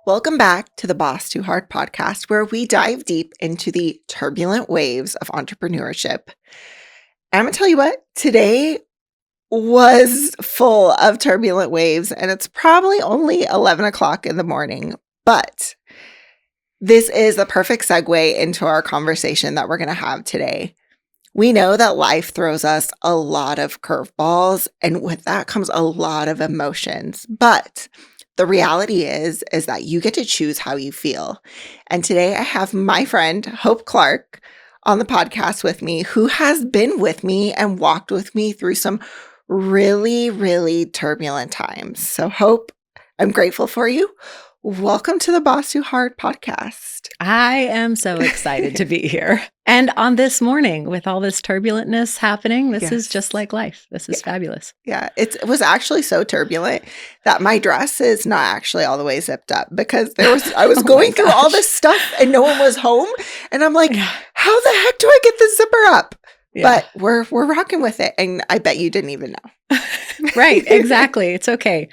Welcome back to the Boss Too Hard podcast, where we dive deep into the turbulent waves of entrepreneurship. I'm going to tell you what, today was full of turbulent waves, and it's probably only 11 o'clock in the morning, but this is the perfect segue into our conversation that we're going to have today. We know that life throws us a lot of curveballs, and with that comes a lot of emotions, but the reality is that you get to choose how you feel. And today I have my friend, Hope Clark, on the podcast with me, who has been with me and walked with me through some really, really turbulent times. So Hope, I'm grateful for you. Welcome to the Boss Too Hard podcast. I am so excited to be here. And on this morning, with all this turbulentness happening, this is just like life. This is fabulous. Yeah, it was actually so turbulent that my dress is not actually all the way zipped up because I was going through all this stuff and no one was home. And I'm like, how the heck do I get the zipper up? Yeah. But we're rocking with it. And I bet you didn't even know. Right, exactly. It's okay.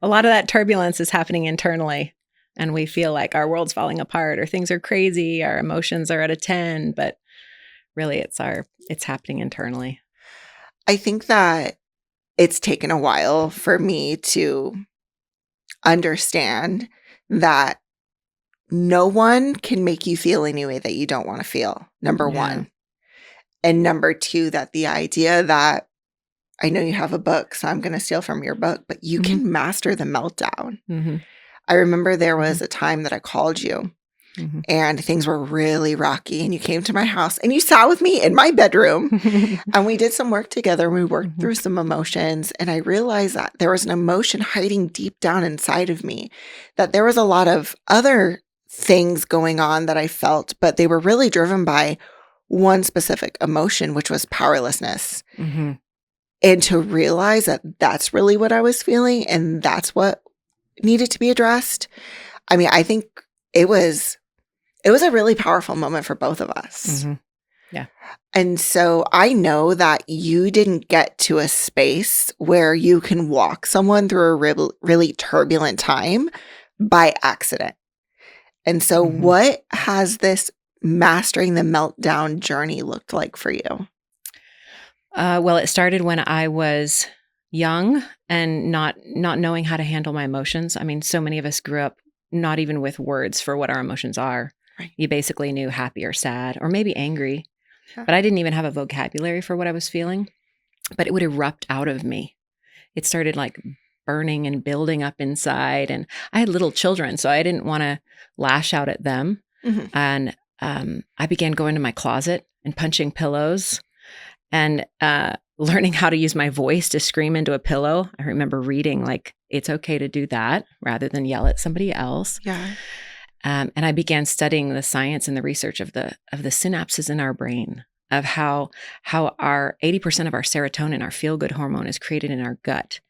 A lot of that turbulence is happening internally, and we feel like our world's falling apart or things are crazy, our emotions are at a 10, but really it's happening internally. I think that it's taken a while for me to understand that no one can make you feel any way that you don't want to feel, number one. And number two, that the idea that I know you have a book, so I'm going to steal from your book, but you can master the meltdown. Mm-hmm. I remember there was a time that I called you and things were really rocky and you came to my house and you sat with me in my bedroom and we did some work together. We worked through some emotions and I realized that there was an emotion hiding deep down inside of me, that there was a lot of other things going on that I felt, but they were really driven by one specific emotion, which was powerlessness. Mm-hmm. And to realize that that's really what I was feeling and that's what needed to be addressed. I mean, I think it was a really powerful moment for both of us. Mm-hmm. Yeah. And so I know that you didn't get to a space where you can walk someone through a really turbulent time by accident. And so what has this mastering the meltdown journey looked like for you? Well, it started when I was young and not knowing how to handle my emotions. I mean, so many of us grew up not even with words for what our emotions are. Right. You basically knew happy or sad or maybe angry, but I didn't even have a vocabulary for what I was feeling, but it would erupt out of me. It started like burning and building up inside. And I had little children, so I didn't want to lash out at them. Mm-hmm. And I began going to my closet and punching pillows and learning how to use my voice to scream into a pillow. I remember reading like, it's okay to do that rather than yell at somebody else. Yeah. And I began studying the science and the research of the synapses in our brain, of how our 80% of our serotonin, our feel-good hormone, is created in our gut.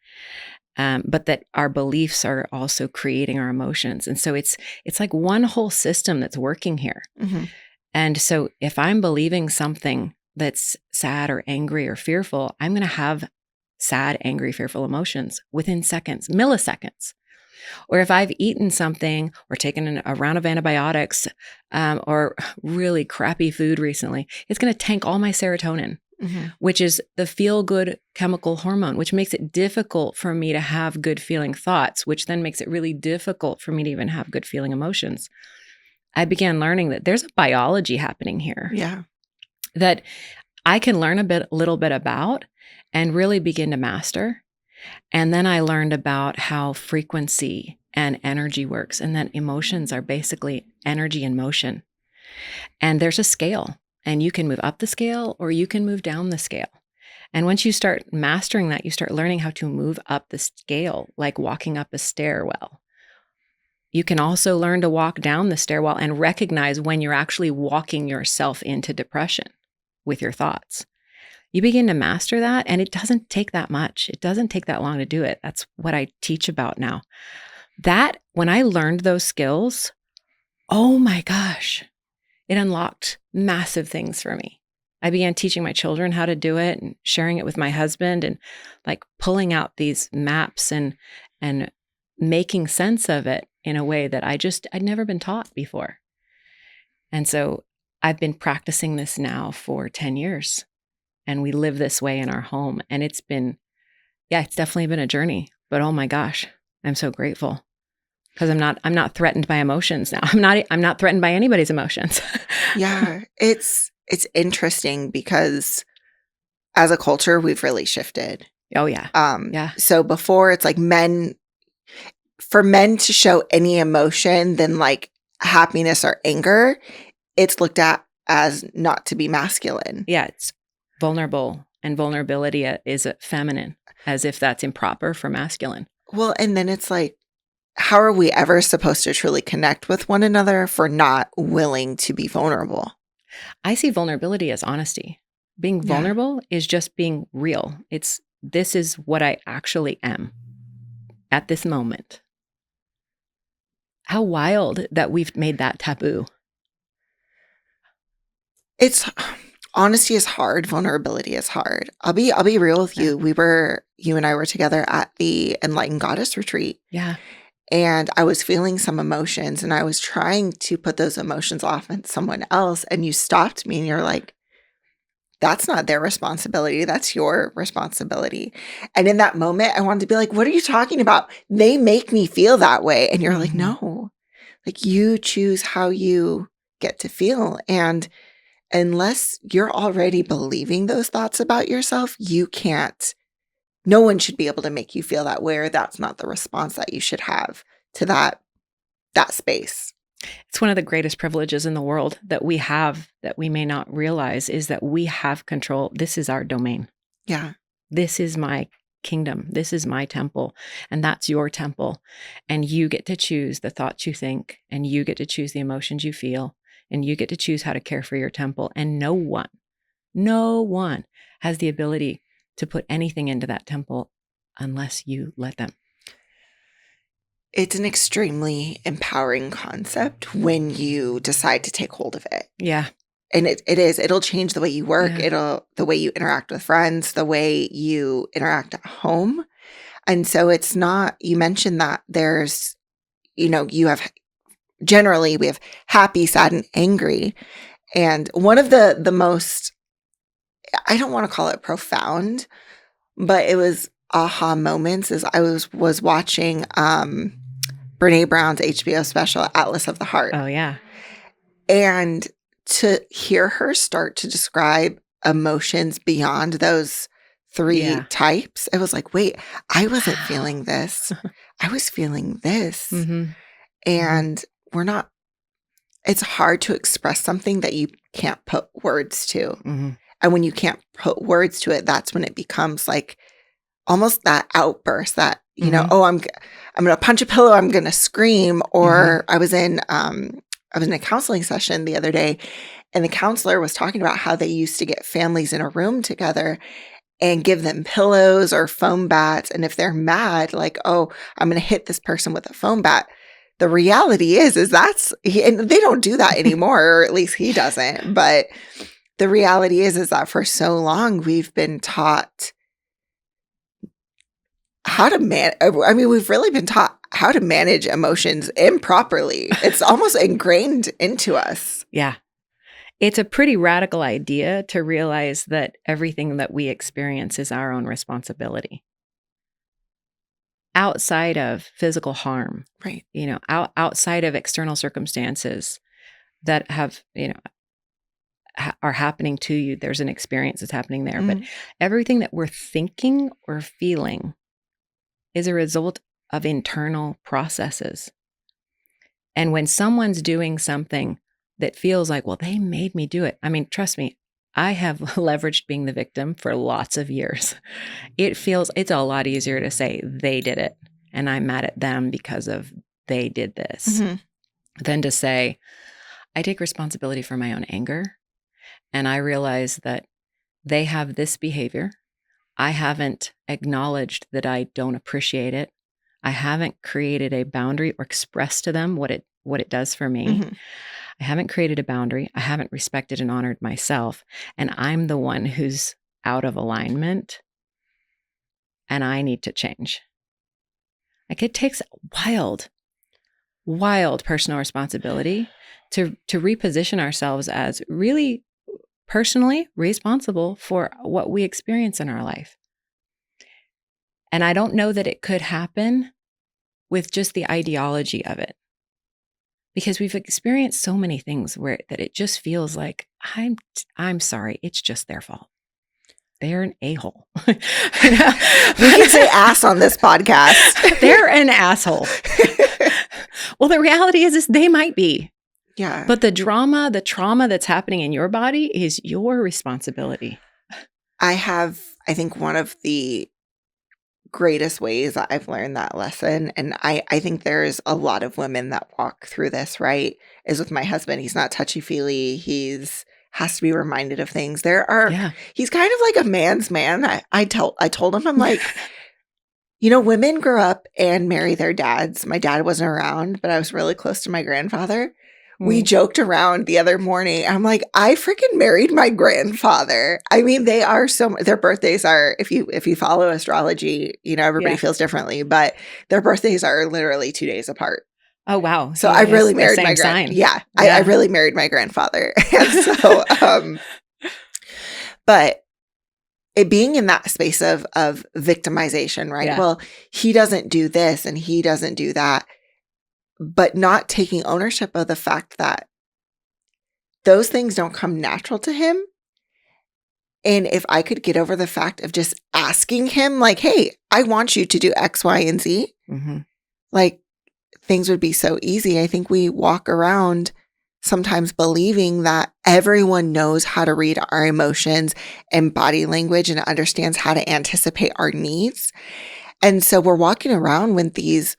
But that our beliefs are also creating our emotions. And so it's like one whole system that's working here. Mm-hmm. And so if I'm believing something that's sad or angry or fearful, I'm going to have sad, angry, fearful emotions within seconds, milliseconds. Or if I've eaten something or taken a round of antibiotics or really crappy food recently, it's going to tank all my serotonin, which is the feel-good chemical hormone, which makes it difficult for me to have good feeling thoughts, which then makes it really difficult for me to even have good feeling emotions. I began learning that there's a biology happening here. Yeah. That I can learn a little bit about and really begin to master. And then I learned about how frequency and energy works, and that emotions are basically energy in motion. And there's a scale, and you can move up the scale or you can move down the scale. And once you start mastering that, you start learning how to move up the scale, like walking up a stairwell. You can also learn to walk down the stairwell and recognize when you're actually walking yourself into depression with your thoughts. You begin to master that, and it doesn't take that much. It doesn't take that long to do it. That's what I teach about now. That, when I learned those skills, oh my gosh, it unlocked massive things for me. I began teaching my children how to do it and sharing it with my husband and like pulling out these maps and making sense of it in a way that I'd never been taught before. And so I've been practicing this now for 10 years, and we live this way in our home. And it's definitely been a journey, but oh my gosh, I'm so grateful because I'm not threatened by emotions now. I'm not threatened by anybody's emotions. Yeah. It's interesting because as a culture, we've really shifted. Oh yeah. Yeah. So before it's like for men to show any emotion than like happiness or anger, it's looked at as not to be masculine. Yeah. It's vulnerable, and vulnerability is feminine, as if that's improper for masculine. Well, and then it's like, how are we ever supposed to truly connect with one another for not willing to be vulnerable? I see vulnerability as honesty. Being vulnerable is just being real. This is what I actually am at this moment. How wild that we've made that taboo. Honesty is hard. Vulnerability is hard. I'll be real with you. You and I were together at the Enlightened Goddess retreat. Yeah. And I was feeling some emotions, and I was trying to put those emotions off on someone else. And you stopped me and you're like, that's not their responsibility. That's your responsibility. And in that moment, I wanted to be like, what are you talking about? They make me feel that way. And you're like, no, like you choose how you get to feel. And unless you're already believing those thoughts about yourself, no one should be able to make you feel that way, or that's not the response that you should have to that space. It's one of the greatest privileges in the world that we have that we may not realize is that we have control. This is our domain. Yeah. This is my kingdom. This is my temple, and that's your temple. And you get to choose the thoughts you think, and you get to choose the emotions you feel, and you get to choose how to care for your temple. And no one has the ability to put anything into that temple unless you let them. It's an extremely empowering concept when you decide to take hold of it. Yeah. And it'll change the way you work. The way you interact with friends, the way you interact at home. And so it's not, you mentioned that there's, generally we have happy, sad, and angry. And one of the most, I don't want to call it profound, but it was aha moments is I was watching Brene Brown's HBO special, Atlas of the Heart. Oh, yeah. And to hear her start to describe emotions beyond those three types, it was like, wait, I wasn't feeling this. I was feeling this. Mm-hmm. And it's hard to express something that you can't put words to. Mm-hmm. And when you can't put words to it, that's when it becomes like almost that outburst that, I'm going to punch a pillow, I'm going to scream. Or I was in a counseling session the other day, and the counselor was talking about how they used to get families in a room together and give them pillows or foam bats. And if they're mad, like, oh, I'm going to hit this person with a foam bat. The reality is and they don't do that anymore, or at least he doesn't. But the reality is that for so long we've been taught how to we've really been taught how to manage emotions improperly. It's almost ingrained into us. Yeah. It's a pretty radical idea to realize that everything that we experience is our own responsibility. Outside of physical harm, right? Outside of external circumstances that have, are happening to you, there's an experience that's happening there. But everything that we're thinking or feeling is a result of internal processes. And when someone's doing something that feels like, well, they made me do it. I mean, trust me, I have leveraged being the victim for lots of years. It's a lot easier to say they did it and I'm mad at them because of they did this than to say, I take responsibility for my own anger. And I realize that they have this behavior. I haven't acknowledged that I don't appreciate it. I haven't created a boundary or expressed to them what it does for me. I haven't created a boundary. I haven't respected and honored myself. And I'm the one who's out of alignment. And I need to change. Like it takes wild personal responsibility to reposition ourselves as really personally responsible for what we experience in our life. And I don't know that it could happen with just the ideology of it, because we've experienced so many things where that it just feels like I'm sorry, it's just their fault. They're an a-hole. We can say ass on this podcast. They're an asshole. Well, the reality is they might be. Yeah. But the trauma that's happening in your body is your responsibility. I think one of the greatest ways that I've learned that lesson, and I think there's a lot of women that walk through this, right, is with my husband. He's not touchy-feely. Has to be reminded of things. He's kind of like a man's man. I told him, I'm like, women grow up and marry their dads. My dad wasn't around, but I was really close to my grandfather. We joked around the other morning. I'm like, I freaking married my grandfather. I mean, they are their birthdays are, if you follow astrology, everybody feels differently, but their birthdays are literally 2 days apart. Oh, wow. So I really married my grandfather. Yeah, I really married my grandfather. And so, but it being in that space of victimization, right? Yeah. Well, he doesn't do this and he doesn't do that, but not taking ownership of the fact that those things don't come natural to him. And if I could get over the fact of just asking him, like, hey, I want you to do X, Y, and Z, like, things would be so easy. I think we walk around sometimes believing that everyone knows how to read our emotions and body language and understands how to anticipate our needs. And so we're walking around with these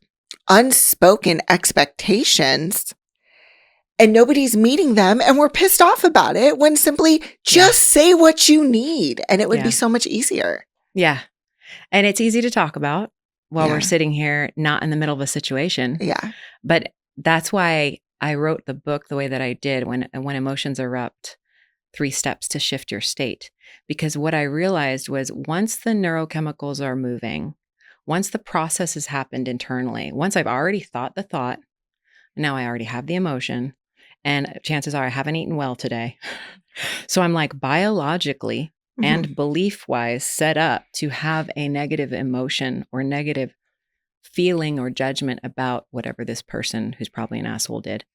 unspoken expectations and nobody's meeting them, and we're pissed off about it when simply just say what you need and it would be so much easier. Yeah. And it's easy to talk about while we're sitting here, not in the middle of a situation. Yeah. But that's why I wrote the book the way that I did, When Emotions Erupt, 3 Steps to Shift Your State. Because what I realized was once the neurochemicals are moving, once the process has happened internally, once I've already thought the thought, now I already have the emotion, and chances are I haven't eaten well today. So I'm like biologically and belief-wise set up to have a negative emotion or negative feeling or judgment about whatever this person who's probably an asshole did.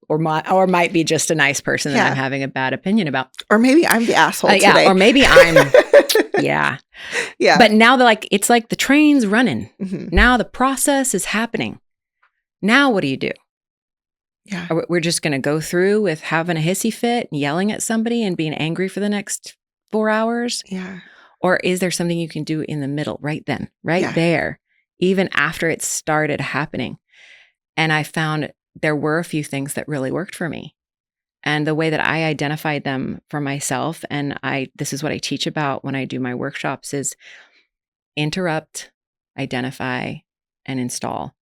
Or might be just a nice person that I'm having a bad opinion about. Or maybe I'm the asshole today. Or maybe I'm, Yeah. But now it's like the train's running. Now the process is happening. Now what do you do? Yeah. We're just going to go through with having a hissy fit and yelling at somebody and being angry for the next 4 hours? Yeah. Or is there something you can do in the middle right then, there, even after it started happening? And I found there were a few things that really worked for me. And the way that I identified them for myself, and this is what I teach about when I do my workshops, is interrupt, identify, and install.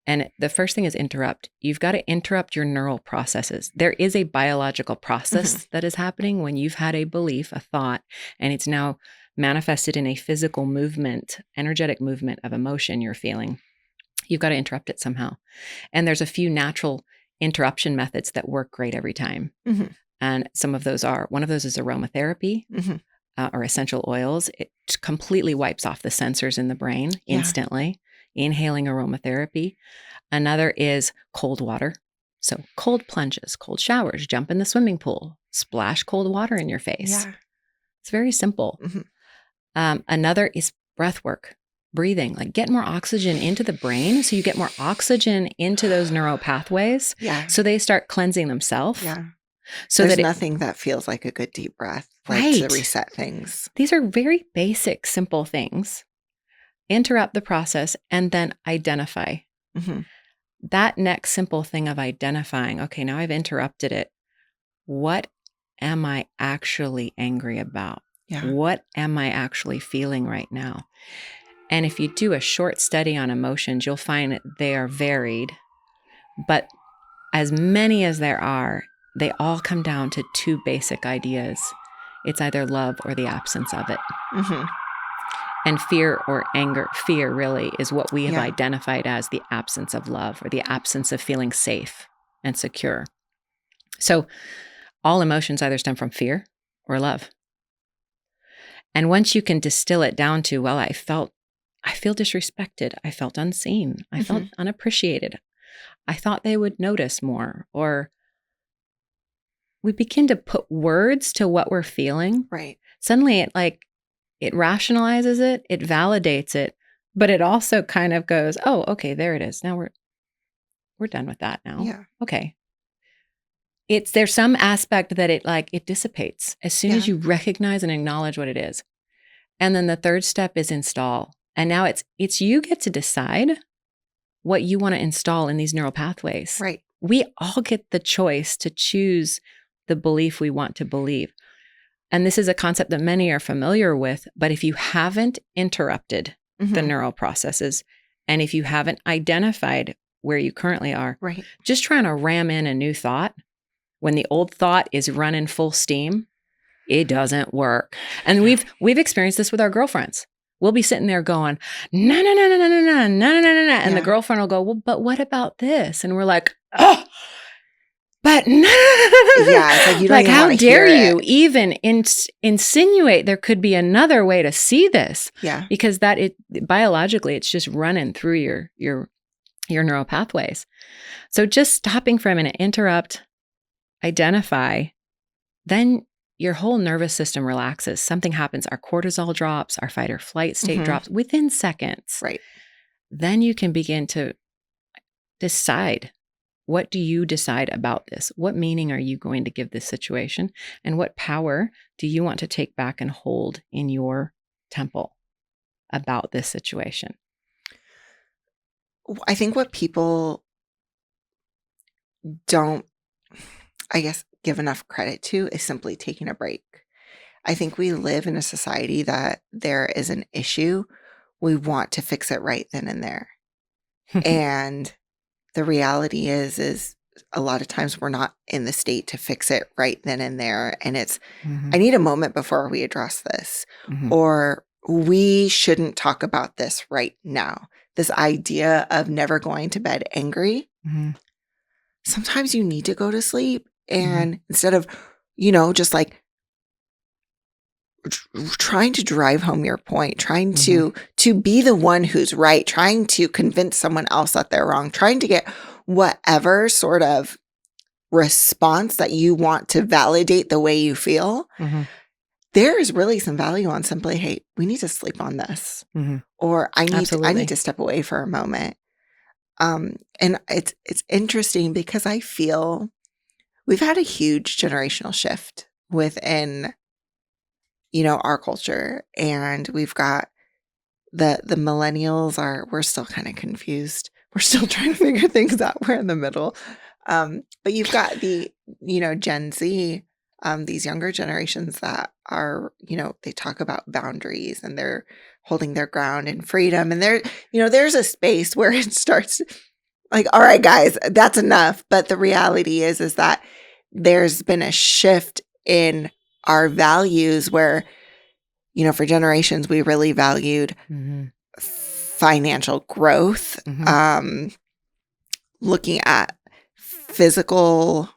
And the first thing is interrupt. You've got to interrupt your neural processes. There is a biological process that is happening when you've had a belief, a thought, and it's now manifested in a physical movement, energetic movement of emotion you're feeling. You've got to interrupt it somehow. And there's a few natural interruption methods that work great every time. And one of those is aromatherapy or essential oils. It completely wipes off the sensors in the brain instantly. Inhaling aromatherapy. Another is cold water. So cold plunges, cold showers, jump in the swimming pool, splash cold water in your face. Yeah. It's very simple. Another is breath work, breathing, like get more oxygen into the brain. So you get more oxygen into those neural pathways. Yeah. So they start cleansing themselves. Yeah. So there's nothing that feels like a good deep breath, to reset things. These are very basic, simple things. Interrupt the process and then identify. That next simple thing of identifying, okay, now I've interrupted it. What am I actually angry about? Yeah. What am I actually feeling right now? And if you do a short study on emotions, you'll find that they are varied, but as many as there are, they all come down to 2 basic ideas. It's either love or the absence of it. And fear or anger, fear really is what we have Yeah. identified as the absence of love or the absence of feeling safe and secure. So all emotions either stem from fear or love. And once you can distill it down to, well, I feel disrespected. I felt unseen. I felt unappreciated. I thought they would notice more. Or we begin to put words to what we're feeling. Right. Suddenly it rationalizes it, it validates it, but it also kind of goes, oh, okay, there it is. Now we're done with that now. Yeah. Okay. There's some aspect that it dissipates as soon as you recognize and acknowledge what it is. And then the third step is install. And now it's you get to decide what you want to install in these neural pathways. Right. We all get the choice to choose the belief we want to believe. And this is a concept that many are familiar with, but if you haven't interrupted the neural processes, and if you haven't identified where you currently are, right. just trying to ram in a new thought when the old thought is running full steam, it doesn't work. And we've experienced this with our girlfriends. We'll be sitting there going, no, no, no, no, no, no, no, no, no, no, no. And the girlfriend will go, well, but what about this? And we're like, oh, but no. Yeah, it's like you don't like, even how wanna dare hear you it. even insinuate there could be another way to see this? Yeah. Because biologically, it's just running through your neural pathways. So just stopping for a minute, interrupt, identify, then your whole nervous system relaxes. Something happens. Our cortisol drops, our fight or flight state drops within seconds. Right. Then you can begin to decide, what do you decide about this? What meaning are you going to give this situation? And what power do you want to take back and hold in your temple about this situation? I think what people don't, I guess, give enough credit to is simply taking a break. I think we live in a society that there is an issue. We want to fix it right then and there. And the reality is a lot of times we're not in the state to fix it right then and there. And it's, I need a moment before we address this, or we shouldn't talk about this right now. This idea of never going to bed angry. Sometimes you need to go to sleep, and instead of, just like trying to drive home your point, trying to be the one who's right, trying to convince someone else that they're wrong, trying to get whatever sort of response that you want to validate the way you feel, there is really some value on simply, hey, we need to sleep on this, or I need to step away for a moment. And it's interesting because I feel we've had a huge generational shift within, our culture, and we've got the millennials we're still kind of confused. We're still trying to figure things out. We're in the middle. But you've got the, Gen Z, these younger generations that are, they talk about boundaries and they're holding their ground and freedom. And there's a space where it starts like, all right, guys, that's enough. But the reality is that there's been a shift in our values where, for generations, we really valued financial growth, looking at physical,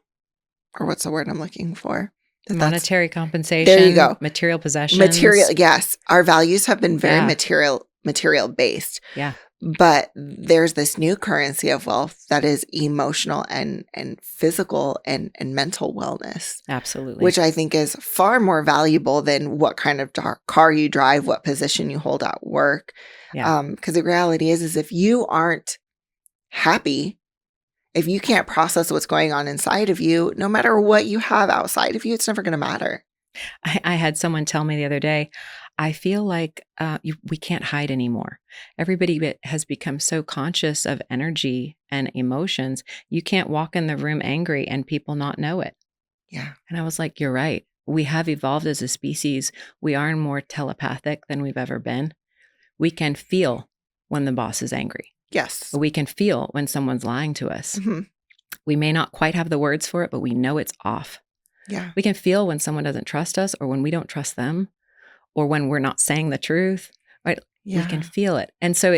or what's the word I'm looking for? Monetary compensation. There you go. Material possessions. Yes. Our values have been very material based. Yeah. But there's this new currency of wealth that is emotional and physical and mental wellness. Absolutely. Which I think is far more valuable than what kind of car you drive, what position you hold at work. Yeah. Because the reality is if you aren't happy, if you can't process what's going on inside of you, no matter what you have outside of you, it's never going to matter. I had someone tell me the other day, I feel like we can't hide anymore. Everybody has become so conscious of energy and emotions. You can't walk in the room angry and people not know it. Yeah. And I was like, you're right. We have evolved as a species. We are more telepathic than we've ever been. We can feel when the boss is angry. Yes. We can feel when someone's lying to us. We may not quite have the words for it, but we know it's off. Yeah. We can feel when someone doesn't trust us or when we don't trust them, or when we're not saying the truth, right? We can Yeah. feel it. And so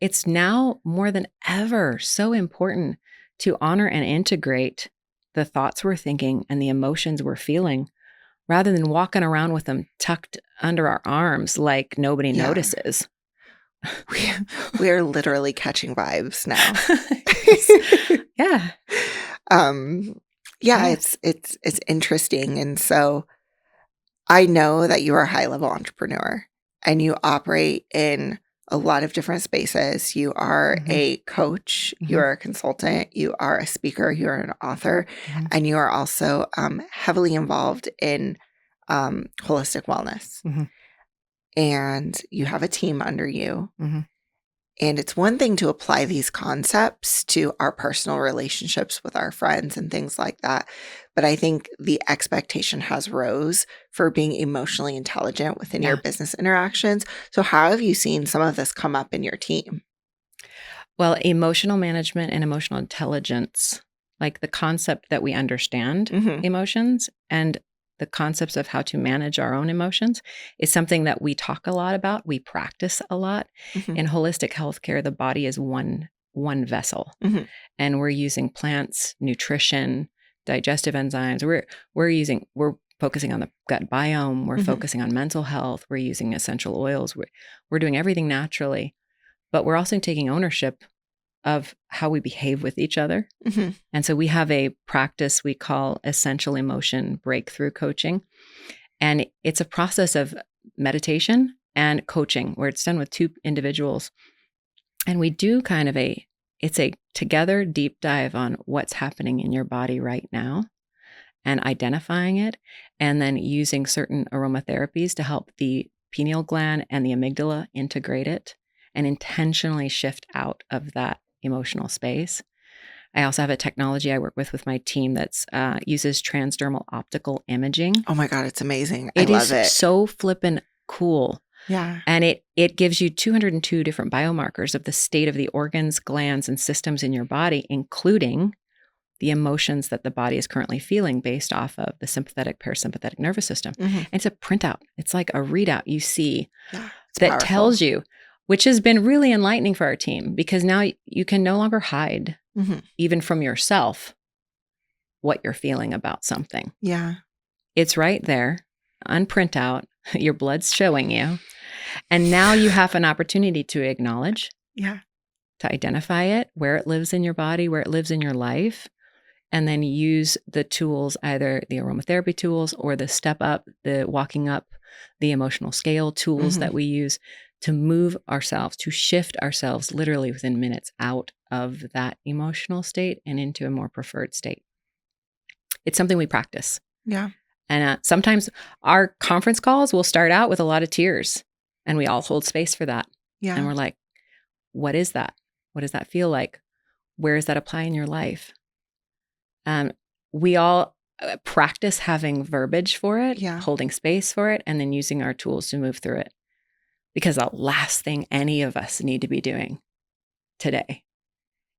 it's now more than ever so important to honor and integrate the thoughts we're thinking and the emotions we're feeling rather than walking around with them tucked under our arms like nobody Yeah. notices. We we're literally catching vibes now. Yes. Yeah. Um, yeah, Yeah. it's interesting, and so I know that you are a high-level entrepreneur, and you operate in a lot of different spaces. You are Mhm. a coach, you Mhm. are a consultant, you are a speaker, you are an author, Mhm. and you are also, heavily involved in, holistic wellness, Mhm. and you have a team under you. Mhm. And it's one thing to apply these concepts to our personal relationships with our friends and things like that. But I think the expectation has rose for being emotionally intelligent within your Yeah. business interactions. So how have you seen some of this come up in your team? Well, emotional management and emotional intelligence, like the concept that we understand Mhm. emotions and the concepts of how to manage our own emotions is something that we talk a lot about, we practice a lot. Mhm. In holistic healthcare, the body is one vessel, Mhm. and we're using plants, nutrition, digestive enzymes. We're focusing on the gut biome, we're Mhm. focusing on mental health, we're using essential oils. We're doing everything naturally, but we're also taking ownership of how we behave with each other. Mhm. And so we have a practice we call essential emotion breakthrough coaching. And it's a process of meditation and coaching where it's done with two individuals. And we do kind of it's a together deep dive on what's happening in your body right now and identifying it, and then using certain aromatherapies to help the pineal gland and the amygdala integrate it and intentionally shift out of that emotional space. I also have a technology I work with my team that's uses transdermal optical imaging. Oh my god, it's amazing. I It love is it. so flippin' cool. Yeah. And it gives you 202 different biomarkers of the state of the organs, glands, and systems in your body, including the emotions that the body is currently feeling based off of the sympathetic parasympathetic nervous system. Mhm. And it's a printout. It's like a readout you see Yeah, it's that powerful. tells you, which has been really enlightening for our team because now you can no longer hide, Mhm. even from yourself, what you're feeling about something. Yeah. It's right there on printout. Your blood's showing you. And now you have an opportunity to acknowledge, Yeah. to identify it, where it lives in your body, where it lives in your life, and then use the tools, either the aromatherapy tools or the step up, the walking up, the emotional scale tools Mhm. that we use to move ourselves, to shift ourselves literally within minutes out of that emotional state and into a more preferred state. It's something we practice. Yeah. And sometimes our conference calls will start out with a lot of tears, and we all hold space for that. And Yeah. we're like, what is that? What does that feel like? Where does that apply in your life? We all practice having verbiage for it, Yeah. holding space for it, and then using our tools to move through it. Because the last thing any of us need to be doing today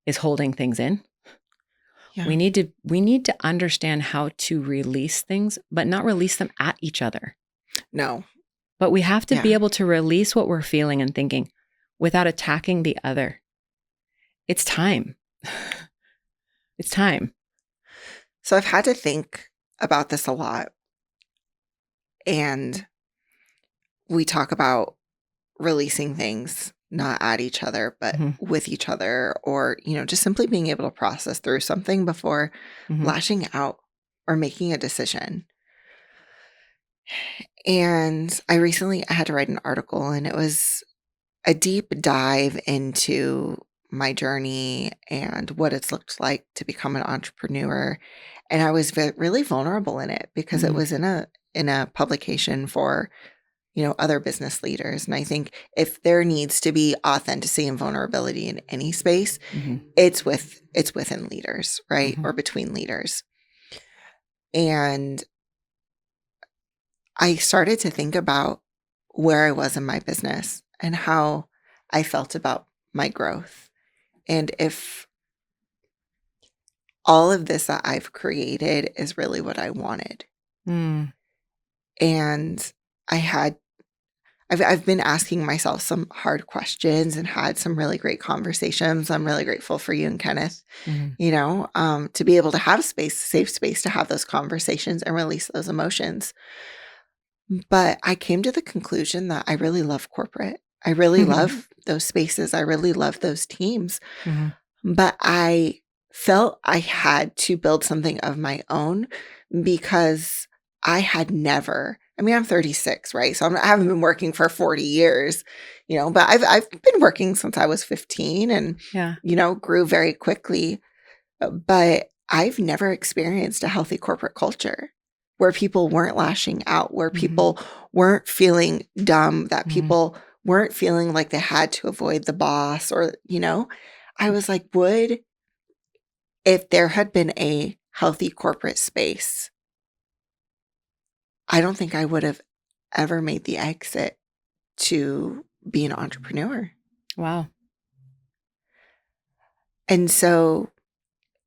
is holding things in. Yeah. We need to understand how to release things, but not release them at each other. No. But we have to be Yeah. able to release what we're feeling and thinking without attacking the other. It's time. It's time. So I've had to think about this a lot, and we talk about releasing things not at each other, but Mhm. with each other, or, just simply being able to process through something before Mhm. lashing out or making a decision. And I had to write an article, and it was a deep dive into my journey and what it's looked like to become an entrepreneur. And I was really vulnerable in it because it Mhm. was in a publication for other business leaders. And I think if there needs to be authenticity and vulnerability in any space, Mhm. it's within leaders, right? Mhm. Or between leaders. And I started to think about where I was in my business and how I felt about my growth. And if all of this that I've created is really what I wanted. Mm. And I had I've been asking myself some hard questions and had some really great conversations. I'm really grateful for you and Kenneth, to be able to have safe space to have those conversations and release those emotions. But I came to the conclusion that I really love corporate. I really love those spaces. I really love those teams. But I felt I had to build something of my own because I had never, I mean, I'm 36, right? So I haven't been working for 40 years, but I've been working since I was 15 and, Yeah. Grew very quickly. But I've never experienced a healthy corporate culture where people weren't lashing out, where people weren't feeling dumb, that people weren't feeling like they had to avoid the boss or, I was like, if there had been a healthy corporate space, I don't think I would have ever made the exit to be an entrepreneur. Wow. And so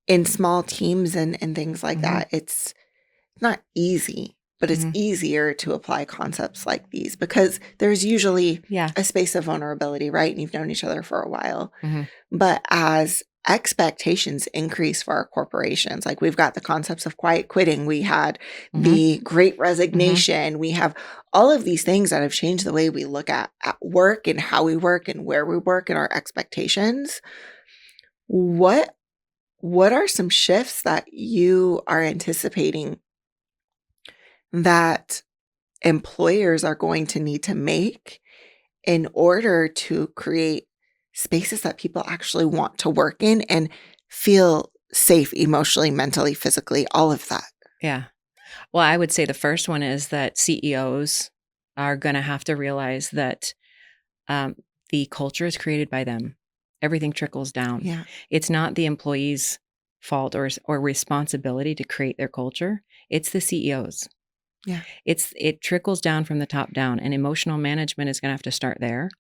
in small teams and things like that, it's not easy, but it's easier to apply concepts like these because there's usually a space of vulnerability, right? And you've known each other for a while. But as expectations increase for our corporations, like we've got the concepts of quiet quitting, we had the great resignation, we have all of these things that have changed the way we look at work and how we work and where we work and our expectations. What are some shifts that you are anticipating that employers are going to need to make in order to create spaces that people actually want to work in and feel safe emotionally, mentally, physically, all of that? Yeah. Well, I would say the first one is that CEOs are going to have to realize that the culture is created by them. Everything trickles down. Yeah. It's not the employees' fault or responsibility to create their culture. It's the CEOs. Yeah. It trickles down from the top down, and emotional management is going to have to start there.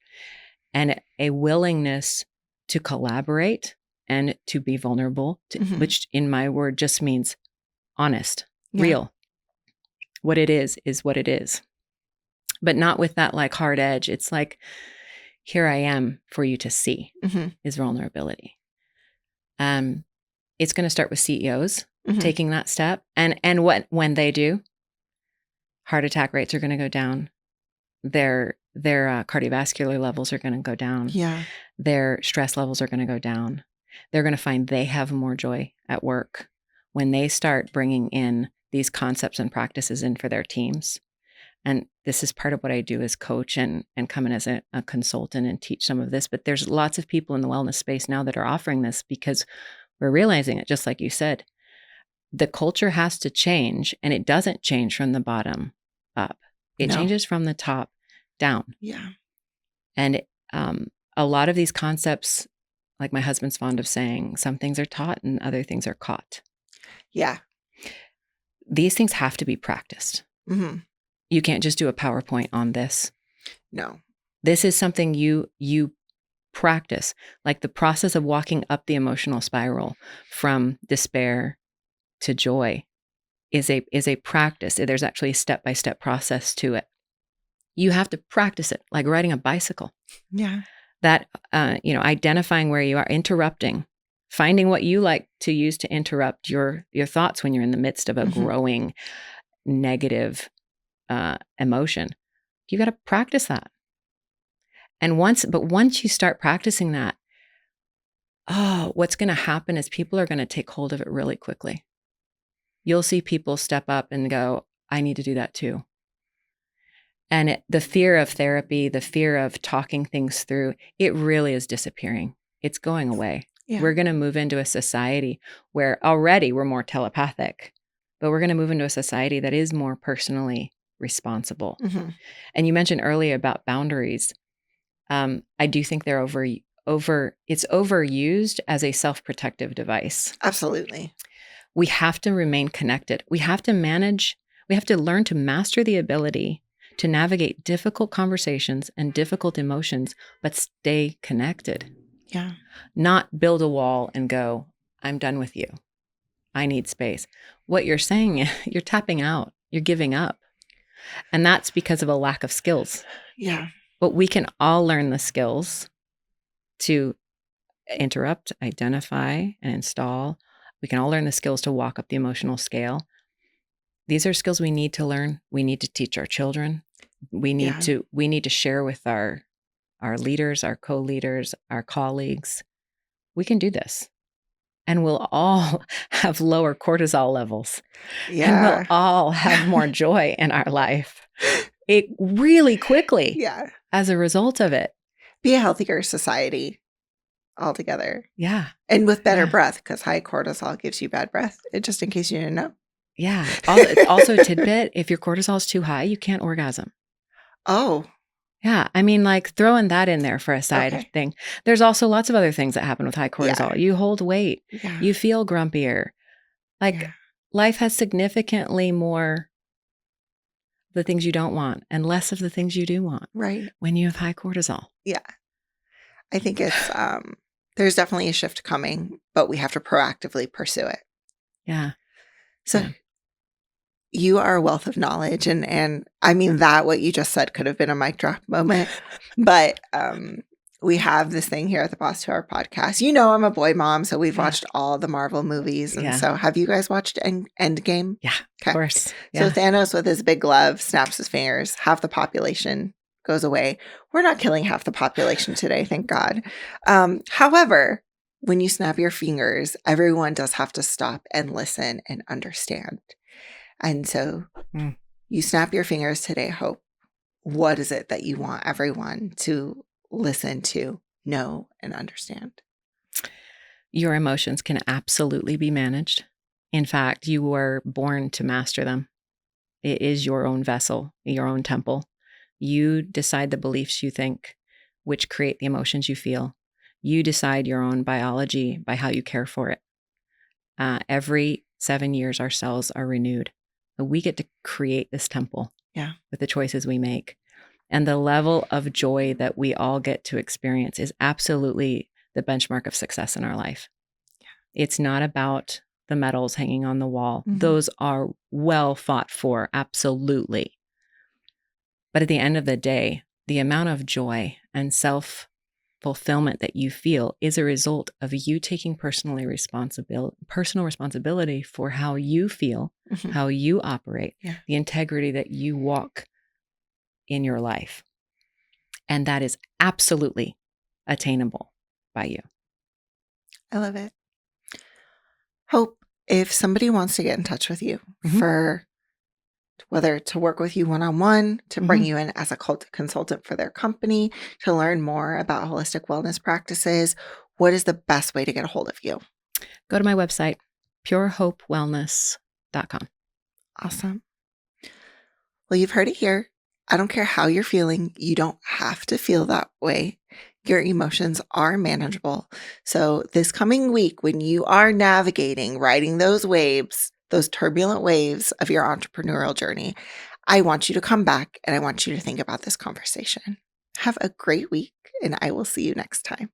And a willingness to collaborate and to be vulnerable, which in my word just means honest, real. What it is what it is. But not with that like hard edge. It's like, here I am for you to see is vulnerability. It's going to start with CEOs taking that step. And when they do, heart attack rates are going to go down. Their cardiovascular levels are going to go down. Yeah. Their stress levels are going to go down. They're going to find they have more joy at work when they start bringing in these concepts and practices in for their teams. And this is part of what I do as coach and come in as a consultant and teach some of this. But there's lots of people in the wellness space now that are offering this because we're realizing it, just like you said. The culture has to change, and it doesn't change from the bottom up. It changes from the top down. Yeah. And a lot of these concepts, like my husband's fond of saying, some things are taught and other things are caught. Yeah. These things have to be practiced. You can't just do a PowerPoint on this. No. This is something you practice, like the process of walking up the emotional spiral from despair to joy is a practice. There's actually a step-by-step process to it. You have to practice it, like riding a bicycle. Yeah. That, identifying where you are, interrupting, finding what you like to use to interrupt your thoughts when you're in the midst of a growing negative emotion. You got to practice that. And once you start practicing that, what's going to happen is people are going to take hold of it really quickly. You'll see people step up and go, I need to do that too. And the fear of therapy, the fear of talking things through, it really is disappearing. It's going away. Yeah. We're going to move into a society where already we're more telepathic, but we're going to move into a society that is more personally responsible. And you mentioned earlier about boundaries. I do think they're it's overused as a self-protective device. Absolutely. We have to remain connected. We have to learn to master the ability to navigate difficult conversations and difficult emotions, but stay connected. Yeah. Not build a wall and go, I'm done with you. I need space. What you're saying, you're tapping out. You're giving up. And that's because of a lack of skills. Yeah. But we can all learn the skills to interrupt, identify, and install. We can all learn the skills to walk up the emotional scale. These are skills we need to learn. We need to teach our children. We need to share with our leaders, our co-leaders, our colleagues. We can do this. And we'll all have lower cortisol levels. Yeah. And we'll all have more joy in our life. It really quickly. Yeah. As a result of it. Be a healthier society altogether. Yeah. And with better breath, because high cortisol gives you bad breath. Just in case you didn't know. Yeah. Also a tidbit, if your cortisol is too high, you can't orgasm. Oh. Yeah. I mean, like throwing that in there for a side thing. There's also lots of other things that happen with high cortisol. Yeah. You hold weight. Yeah. You feel grumpier. Like life has significantly more the things you don't want and less of the things you do want. Right. When you have high cortisol. Yeah. I think it's, there's definitely a shift coming, but we have to proactively pursue it. Yeah. So you are a wealth of knowledge. And I mean that what you just said could have been a mic drop moment. But we have this thing here at the Boss to Our podcast. You know, I'm a boy mom, so we've watched all the Marvel movies. And so have you guys watched Endgame? Yeah, of course. So Thanos with his big glove snaps his fingers. Half the population goes away. We're not killing half the population today, thank God. However, when you snap your fingers, everyone does have to stop and listen and understand. And so you snap your fingers today, Hope. What is it that you want everyone to listen to, know, and understand? Your emotions can absolutely be managed. In fact, you were born to master them. It is your own vessel, your own temple. You decide the beliefs you think, which create the emotions you feel. You decide your own biology by how you care for it. Every 7 years, our cells are renewed. We get to create this temple with the choices we make. And the level of joy that we all get to experience is absolutely the benchmark of success in our life. Yeah. It's not about the medals hanging on the wall. Mm-hmm. Those are well fought for, absolutely. But at the end of the day, the amount of joy and self-fulfillment that you feel is a result of you taking personal responsibility for how you feel, how you operate, the integrity that you walk in your life. And that is absolutely attainable by you. I love it. Hope, if somebody wants to get in touch with you for whether to work with you one-on-one, to bring you in as a consultant for their company, to learn more about holistic wellness practices, what is the best way to get a hold of you? Go to my website, purehopewellness.com. Awesome. Well, you've heard it here. I don't care how you're feeling. You don't have to feel that way. Your emotions are manageable. So this coming week, when you are navigating, riding those waves, those turbulent waves of your entrepreneurial journey, I want you to come back and I want you to think about this conversation. Have a great week, and I will see you next time.